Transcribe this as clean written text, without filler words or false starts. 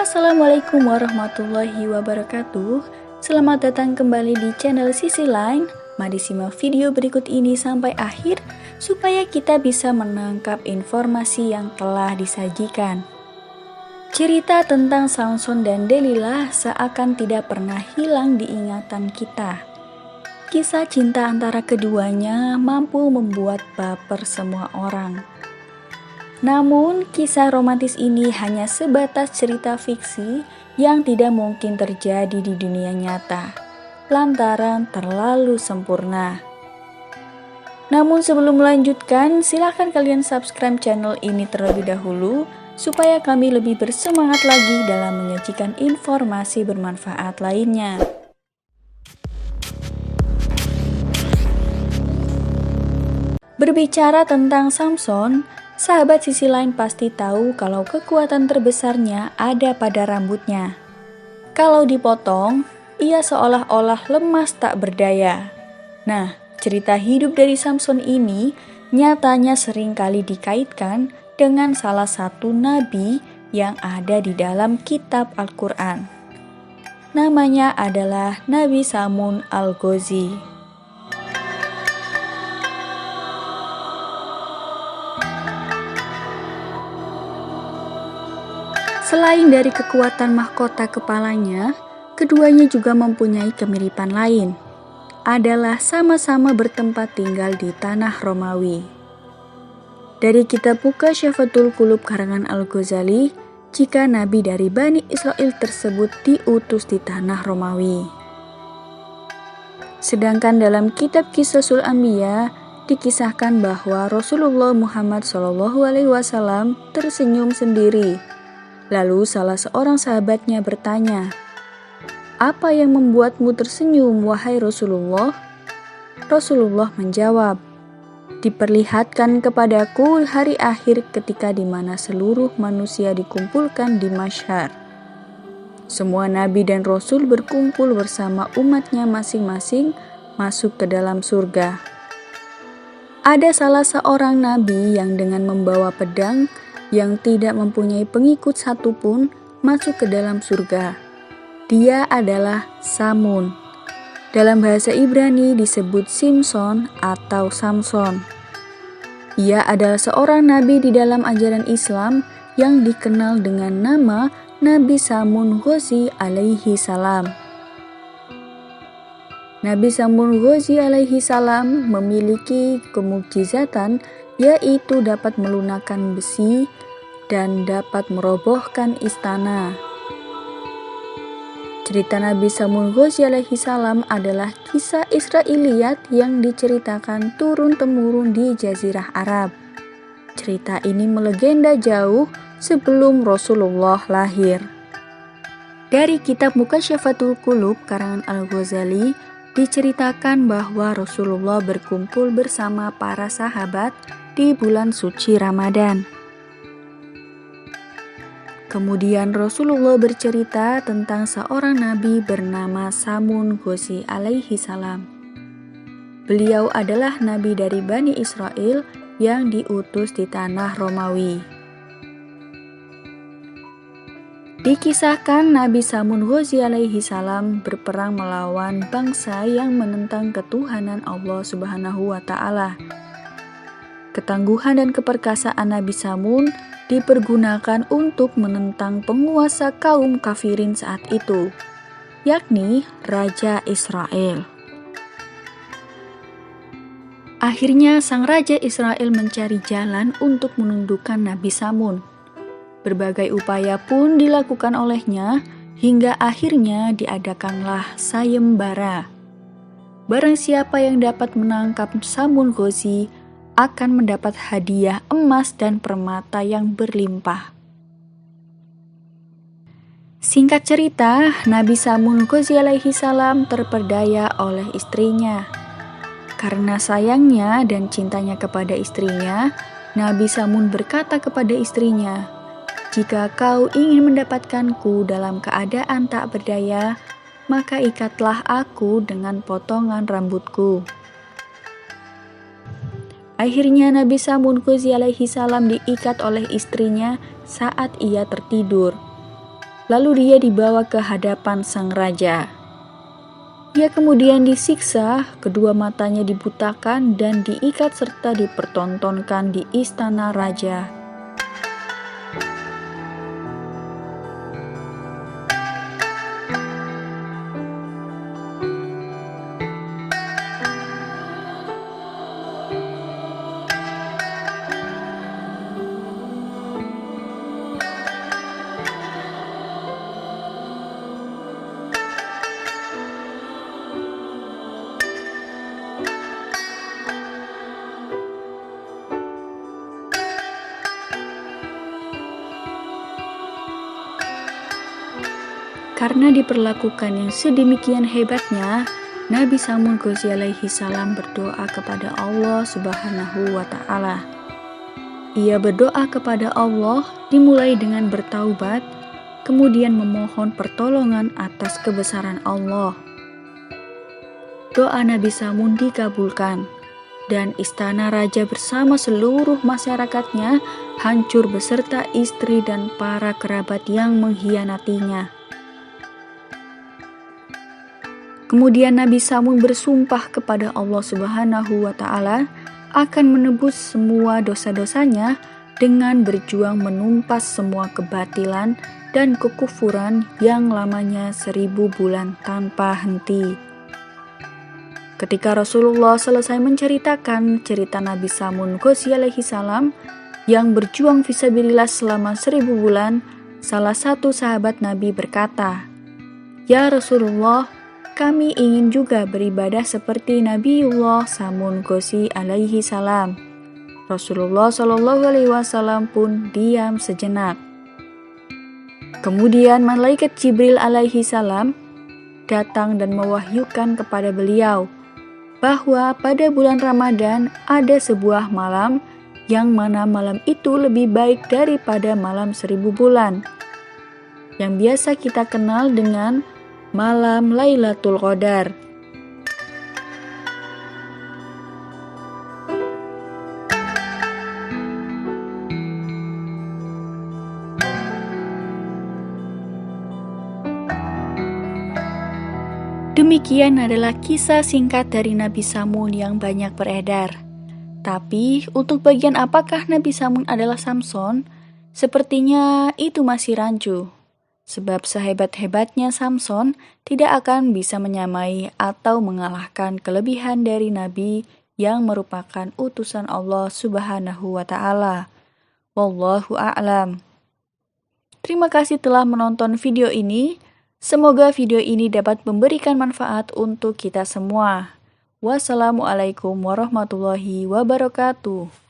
Assalamualaikum warahmatullahi wabarakatuh. Selamat datang kembali di channel Sisi Lain. Mari simak video berikut ini sampai akhir supaya kita bisa menangkap informasi yang telah disajikan. Cerita tentang Samson dan Delilah seakan tidak pernah hilang di ingatan kita. Kisah cinta antara keduanya mampu membuat baper semua orang. Namun, kisah romantis ini hanya sebatas cerita fiksi yang tidak mungkin terjadi di dunia nyata, lantaran terlalu sempurna. Namun sebelum melanjutkan, silakan kalian subscribe channel ini terlebih dahulu, supaya kami lebih bersemangat lagi dalam menyajikan informasi bermanfaat lainnya. Berbicara tentang Samson, sahabat Sisi Lain pasti tahu kalau kekuatan terbesarnya ada pada rambutnya. Kalau dipotong, ia seolah-olah lemas tak berdaya. Nah, cerita hidup dari Samson ini nyatanya sering kali dikaitkan dengan salah satu nabi yang ada di dalam kitab Al-Quran. Namanya adalah Nabi Samun Al-Ghazi. Selain dari kekuatan mahkota kepalanya, keduanya juga mempunyai kemiripan lain. Adalah sama-sama bertempat tinggal di tanah Romawi. Dari kitab Mukasyafatul Qulub karangan Al-Ghazali, jika nabi dari Bani Israel tersebut diutus di tanah Romawi. Sedangkan dalam kitab Qisasul Anbiya dikisahkan bahwa Rasulullah Muhammad SAW tersenyum sendiri. Lalu salah seorang sahabatnya bertanya, "Apa yang membuatmu tersenyum, wahai Rasulullah?" Rasulullah menjawab, "Diperlihatkan kepadaku hari akhir ketika di mana seluruh manusia dikumpulkan di Mahsyar. Semua nabi dan rasul berkumpul bersama umatnya masing-masing masuk ke dalam surga. Ada salah seorang nabi yang dengan membawa pedang yang tidak mempunyai pengikut satupun masuk ke dalam surga. Dia adalah Samun. Dalam bahasa Ibrani disebut Simson atau Samson. Ia adalah seorang nabi di dalam ajaran Islam yang dikenal dengan nama Nabi Samun Ghazi alaihi salam. Nabi Samun Ghazi alaihi salam memiliki kemukjizatan, yaitu dapat melunakkan besi dan dapat merobohkan istana. Cerita Nabi Samun Ghazi alaihi salam adalah kisah Israiliyat yang diceritakan turun-temurun di Jazirah Arab. Cerita ini melegenda jauh sebelum Rasulullah lahir. Dari kitab Mukasyafatul Qulub karangan Al-Ghazali diceritakan bahwa Rasulullah berkumpul bersama para sahabat di bulan suci Ramadan. Kemudian Rasulullah bercerita tentang seorang nabi bernama Samun Ghazi alaihi salam. Beliau adalah nabi dari Bani Israel yang diutus di tanah Romawi. Dikisahkan Nabi Samun Ghazi alaihi salam berperang melawan bangsa yang menentang ketuhanan Allah Subhanahu wa Ta'ala. Ketangguhan dan keperkasaan Nabi Samun dipergunakan untuk menentang penguasa kaum kafirin saat itu, yakni Raja Israel. Akhirnya sang Raja Israel mencari jalan untuk menundukkan Nabi Samun. Berbagai upaya pun dilakukan olehnya hingga akhirnya diadakanlah sayembara. Barang siapa yang dapat menangkap Samun Ghazi akan mendapat hadiah emas dan permata yang berlimpah. Singkat cerita, Nabi Samun Ghazi alaihi salam terperdaya oleh istrinya. Karena sayangnya dan cintanya kepada istrinya, Nabi Samun berkata kepada istrinya, "Jika kau ingin mendapatkanku dalam keadaan tak berdaya, maka ikatlah aku dengan potongan rambutku." Akhirnya Nabi Samun Ghazi alaihi salam diikat oleh istrinya saat ia tertidur. Lalu dia dibawa ke hadapan sang raja. Dia kemudian disiksa, kedua matanya dibutakan dan diikat serta dipertontonkan di istana raja. Karena diperlakukan yang sedemikian hebatnya, Nabi Samud Ghazi alaihi salam berdoa kepada Allah Subhanahu wa Ta'ala. Ia berdoa kepada Allah dimulai dengan bertaubat, kemudian memohon pertolongan atas kebesaran Allah. Doa Nabi Samud dikabulkan, dan istana raja bersama seluruh masyarakatnya hancur beserta istri dan para kerabat yang mengkhianatinya. Kemudian Nabi Samud bersumpah kepada Allah Subhanahu wa Ta'ala akan menebus semua dosa-dosanya dengan berjuang menumpas semua kebatilan dan kekufuran yang lamanya 1000 bulan tanpa henti. Ketika Rasulullah selesai menceritakan cerita Nabi Samud Ghazi alaihi salam yang berjuang fisabilillah selama 1000 bulan, salah satu sahabat Nabi berkata, "Ya Rasulullah, kami ingin juga beribadah seperti Nabiullah Samud Ghazi alaihi salam." Rasulullah Shallallahu alaihi wasallam pun diam sejenak. Kemudian malaikat Jibril alaihi salam datang dan mewahyukan kepada beliau bahwa pada bulan Ramadan ada sebuah malam yang mana malam itu lebih baik daripada malam 1000 bulan, yang biasa kita kenal dengan malam Lailatul Qadar. Demikian adalah kisah singkat dari Nabi Samud yang banyak beredar. Tapi untuk bagian apakah Nabi Samud adalah Samson, sepertinya itu masih rancu. Sebab sehebat-hebatnya Samson tidak akan bisa menyamai atau mengalahkan kelebihan dari Nabi yang merupakan utusan Allah Subhanahu wa Ta'ala. Wallahu a'lam. Terima kasih telah menonton video ini. Semoga video ini dapat memberikan manfaat untuk kita semua. Wassalamualaikum warahmatullahi wabarakatuh.